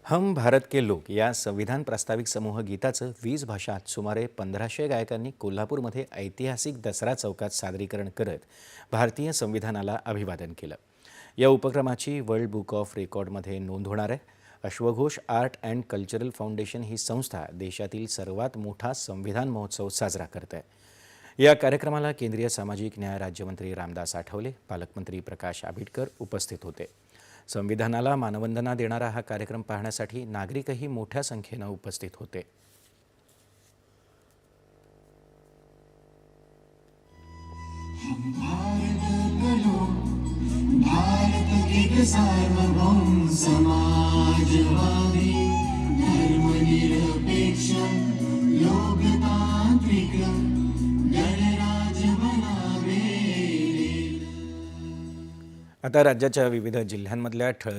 हम भारत के लोक या संविधान प्रास्ताविक समूह गीताचं 20 भाषात सुमारे 1500 गायकांनी कोल्हापूरमध्ये ऐतिहासिक दसरा चौकात सादरीकरण करत भारतीय संविधानाला अभिवादन केलं। या उपक्रमाची वर्ल्ड बुक ऑफ रेकॉर्डमध्ये नोंद होणार आहे। अश्वघोष आर्ट अँड कल्चरल फाउंडेशन ही संस्था देशातील सर्वात मोठा संविधान महोत्सव साजरा करते आहे। या कार्यक्रमाला केंद्रीय सामाजिक न्याय राज्यमंत्री रामदास आठवले, पालकमंत्री प्रकाश आंबेडकर उपस्थित होते। संविधानाला मानवंदना देणारा हा कार्यक्रम पाहण्यासाठी नागरिकही मोठ्या संख्येने उपस्थित होते। भारत एक सार्वभौम समाजवादी धर्मनिरपेक्ष लोकतांत्रिक गणराज्य बनावे। आता राज्याच्या विविध जिल्ह्यांमधल्या ठळक